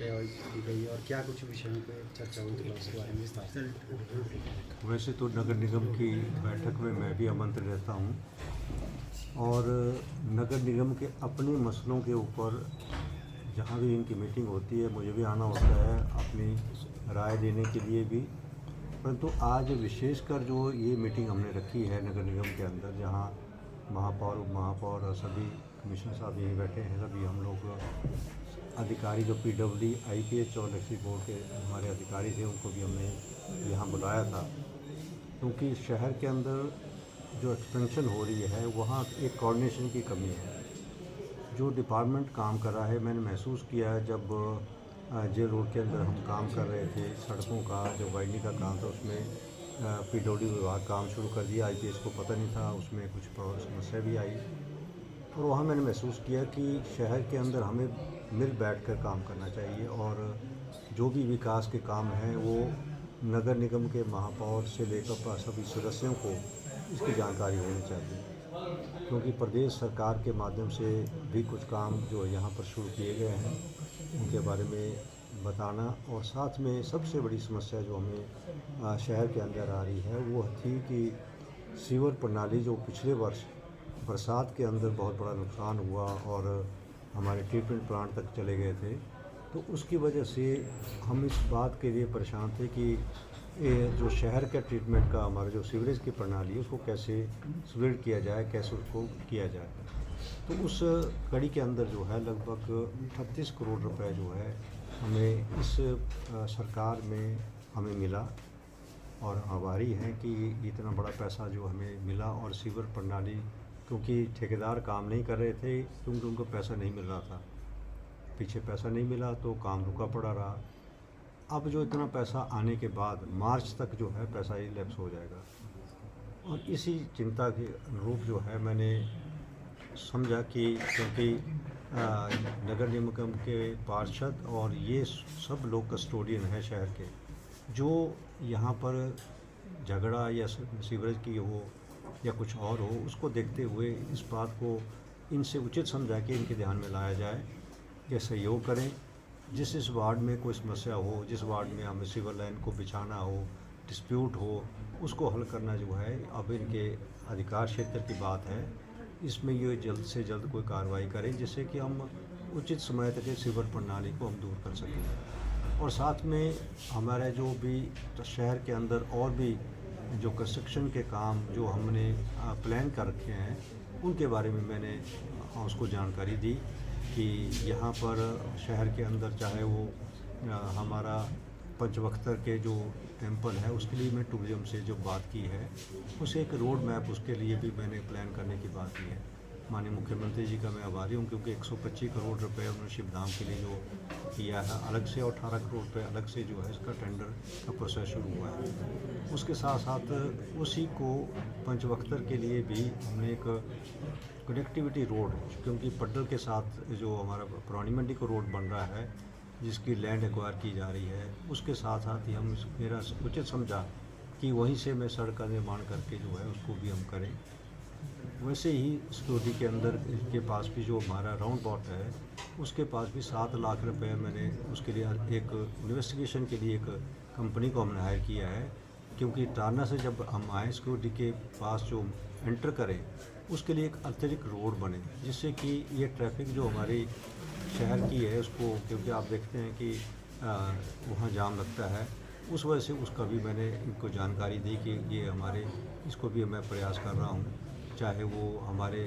कार्यवाही की गई और क्या कुछ विषयों पे चर्चा हुई, थोड़ा उसके बारे में विस्तार से। वैसे तो नगर निगम की बैठक में मैं भी आमंत्रित रहता हूँ और नगर निगम के अपने मसलों के ऊपर जहाँ भी इनकी मीटिंग होती है मुझे भी आना होता है अपनी राय देने के लिए भी। परंतु आज विशेषकर जो ये मीटिंग हमने रखी है नगर निगम के अंदर, जहाँ महापौर उप महापौर और सभी कमिश्नर साहब यहीं बैठे हैं, सभी हम लोग अधिकारी जो PWD IPH और इलेक्ट्रिक बोर्ड के हमारे अधिकारी थे उनको भी हमने यहाँ बुलाया था, क्योंकि शहर के अंदर जो एक्सपेंशन हो रही है वहाँ एक कोऑर्डिनेशन की कमी है। जो डिपार्टमेंट काम कर रहा है, मैंने महसूस किया है जब जेल रोड के अंदर हम काम कर रहे थे, सड़कों का जो वाइडनिंग का काम था उसमें PWD विभाग काम शुरू कर दिया, IPS को पता नहीं था, उसमें कुछ समस्या भी आई। और वहाँ मैंने महसूस किया कि शहर के अंदर हमें मिल बैठ कर काम करना चाहिए और जो भी विकास के काम हैं वो नगर निगम के महापौर से लेकर सभी सदस्यों को इसकी जानकारी होनी चाहिए, क्योंकि प्रदेश सरकार के माध्यम से भी कुछ काम जो यहाँ पर शुरू किए गए हैं उनके बारे में बताना। और साथ में सबसे बड़ी समस्या जो हमें शहर के अंदर आ रही है वो थी कि सीवर प्रणाली जो पिछले वर्ष बरसात के अंदर बहुत बड़ा नुकसान हुआ और हमारे ट्रीटमेंट प्लांट तक चले गए थे, तो उसकी वजह से हम इस बात के लिए परेशान थे कि ये जो शहर का ट्रीटमेंट का हमारा जो सीवरेज की प्रणाली है उसको कैसे सुदृढ़ किया जाए, कैसे उसको किया जाए। तो उस कड़ी के अंदर जो है लगभग 38 करोड़ रुपए जो है हमें इस सरकार में हमें मिला और आभारी हैं कि इतना बड़ा पैसा जो हमें मिला। और सीवर प्रणाली, क्योंकि ठेकेदार काम नहीं कर रहे थे क्योंकि उनको पैसा नहीं मिल रहा था, पीछे पैसा नहीं मिला तो काम रुका पड़ा रहा। अब जो इतना पैसा आने के बाद मार्च तक जो है पैसा ही लैप्स हो जाएगा, और इसी चिंता के अनुरूप जो है मैंने समझा कि क्योंकि नगर निगम के पार्षद और ये सब लोग कस्टोडियन हैं शहर के, जो यहाँ पर झगड़ा या सीवरेज की हो या कुछ और हो, उसको देखते हुए इस बात को इनसे उचित समझा कि इनके ध्यान में लाया जाए, ये सहयोग करें। जिस वार्ड में कोई समस्या हो, जिस वार्ड में हमें सीवर लाइन को बिछाना हो, डिस्प्यूट हो, उसको हल करना जो है अब इनके अधिकार क्षेत्र की बात है। इसमें ये जल्द से जल्द कोई कार्रवाई करें जिससे कि हम उचित समय तक सीवर प्रणाली को हम दूर कर सकें। और साथ में हमारे जो भी शहर के अंदर और भी जो कंस्ट्रक्शन के काम जो हमने प्लान कर रखे हैं उनके बारे में मैंने उसको जानकारी दी कि यहाँ पर शहर के अंदर चाहे वो हमारा पंचवक्तर के जो टेंपल है उसके लिए मैं टूरिज्म से जो बात की है, उसे एक रोड मैप उसके लिए भी मैंने प्लान करने की बात की है। माननीय मुख्यमंत्री जी का मैं आभारी हूँ, क्योंकि 125 करोड़ रुपए उन्होंने शिवधाम के लिए जो किया है अलग से, और 18 करोड़ रुपए अलग से जो है इसका टेंडर का प्रोसेस शुरू हुआ है। उसके साथ साथ उसी को पंचवक्तर के लिए भी हमने एक कनेक्टिविटी रोड, क्योंकि पड्डल के साथ जो हमारा पुरानी मंडी को रोड बन रहा है जिसकी लैंड एक्वायर की जा रही है, उसके साथ साथ ही हम मेरा उचित समझा कि वहीं से मैं सड़क का निर्माण करके जो है उसको भी हम करें। वैसे ही सिक्योरिटी के अंदर के पास भी जो हमारा राउंड अबाउट है उसके पास भी 7 लाख रुपए मैंने उसके लिए एक इन्वेस्टिगेशन के लिए एक कंपनी को हमने हायर किया है, क्योंकि टारना से जब हम आए सिक्योरिटी के पास जो एंटर करें उसके लिए एक अतिरिक्त रोड बने, जिससे कि ये ट्रैफिक जो हमारी शहर की है उसको, क्योंकि आप देखते हैं कि वहाँ जाम लगता है, उस वजह से उसका भी मैंने इनको जानकारी दी कि ये हमारे इसको भी मैं प्रयास कर रहा हूँ। चाहे वो हमारे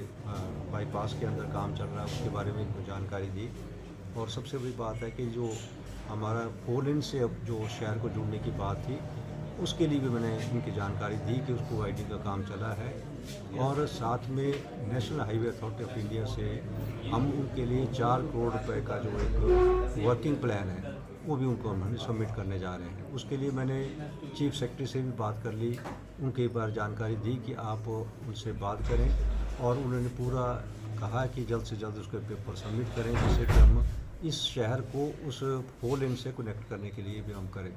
बाईपास के अंदर काम चल रहा है उसके बारे में इनको जानकारी दी। और सबसे बड़ी बात है कि जो हमारा 4 लेन से अब जो शहर को जुड़ने की बात थी उसके लिए भी मैंने इनकी जानकारी दी कि उसको वाइडिंग का काम चला है। और साथ में national highway authority of India से हम उनके लिए 4 करोड़ रुपए का जो एक वर्किंग प्लान है वो भी उनको हमने सबमिट करने जा रहे हैं। उसके लिए मैंने चीफ सेक्रेटरी से भी बात कर ली, उनके एक बार जानकारी दी कि आप उनसे बात करें, और उन्होंने पूरा कहा कि जल्द से जल्द उसके पेपर सबमिट करें, जिससे कि हम इस शहर को उस 4 लेन से कनेक्ट करने के लिए भी हम करें।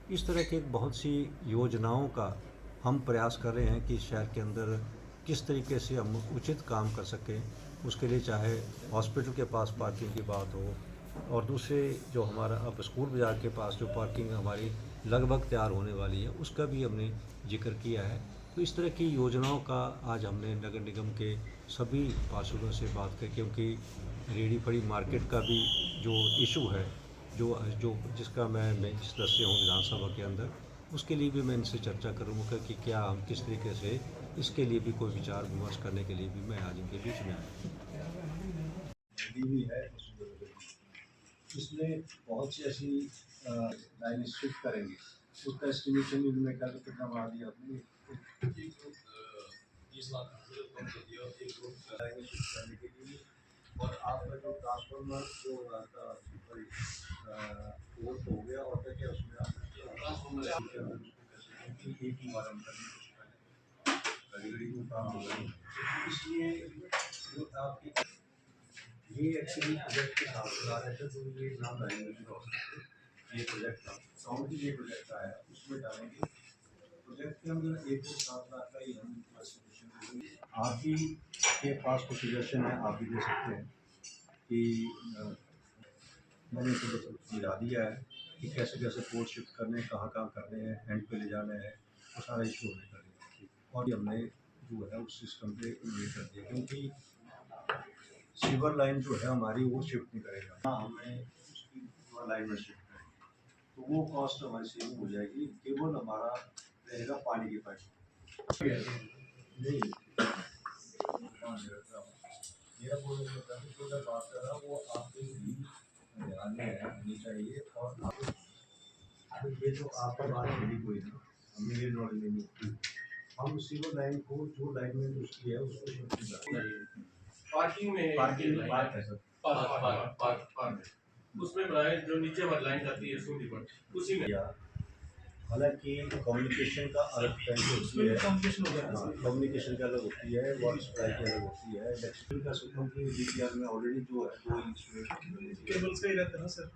इस तरह के बहुत सी योजनाओं का हम प्रयास कर रहे हैं कि शहर के अंदर किस तरीके से हम उचित काम कर सकें। उसके लिए चाहे हॉस्पिटल के पास पार्किंग की बात हो, और दूसरे जो हमारा अब स्कूल बाज़ार के पास जो पार्किंग हमारी लगभग तैयार होने वाली है उसका भी हमने जिक्र किया है। तो इस तरह की योजनाओं का आज हमने नगर निगम के सभी पार्षदों से बात करके, क्योंकि रेहड़ी फड़ी मार्केट का भी जो इशू है, जो जो जिसका मैं सदस्य हूँ विधानसभा के अंदर, उसके लिए भी मैं इनसे चर्चा करूँगा कि क्या हम किस तरीके से इसके लिए भी कोई विचार विमर्श करने के लिए भी मैं आज इनके बीच में आया। भी है इसमें बहुत सी ऐसी लाइन शिफ्ट करेंगे, उसका एस्टिमेशन इनमें क्या कितना बढ़ा दिया आपने? 20 लाख लाइनें शिफ्ट करने के लिए, और आपका जो ट्रांसफार्मर जो आपका फोर्थ हो गया, और क्या क्या उसमें ट्रांसफार्मर एक ही बार हम करने को काम होगा, इसलिए जो आपकी ये एक्चुअली प्रोजेक्ट के साथ आ रहे थे, तो ये नाम डालेंगे ये प्रोजेक्ट था, साउंड की ये प्रोजेक्ट आया उसमें डालेंगे। प्रोजेक्ट के अंदर 1.7 लाख का ही हम आप ही के पास कुछ सजेशन है, आप भी दे सकते हैं कि मैंने तो बस मिला दिया है कि कैसे कैसे पोर्ट शिफ्ट करने, कहाँ करने हैं, हैंड पे ले जाना है, वो सारा इशू हमें करेगा। और हमने जो है उस सिस्टम पे इन्वेट कर दिया, क्योंकि सीवर लाइन जो है हमारी वो शिफ्ट नहीं करेगा, हाँ हमें उसकी सीवर लाइन में शिफ्ट करेंगे, तो वो कॉस्ट हमारी सेविंग हो जाएगी। केवल हमारा रहेगा पानी के पाइप नहीं। मेरा बोलने का मतलब जो मैं बात कर रहा हूँ वो आपके भी ध्यान में रहनी चाहिए। और ये जो आपका बात मिली कोई नहीं, मेरे नॉलेज में नहीं, हम सीवर लाइन को जो लाइन में उसकी है उसको शिफ्ट करेंगे। पार्किंग में बात है सर, पार्क उसमें बनाए जो नीचे वाली लाइन जाती है सूटी पर उसी में। हालांकि कम्युनिकेशन का अलग टाइप होती है, कम्युनिकेशन का अलग होती है, वाटर सप्लाई की अलग होती है, इलेक्ट्रिसिटी का सिस्टम की डीपीआर में ऑलरेडी जो है 2 इंच में केबल्स का ही रहता है ना सर।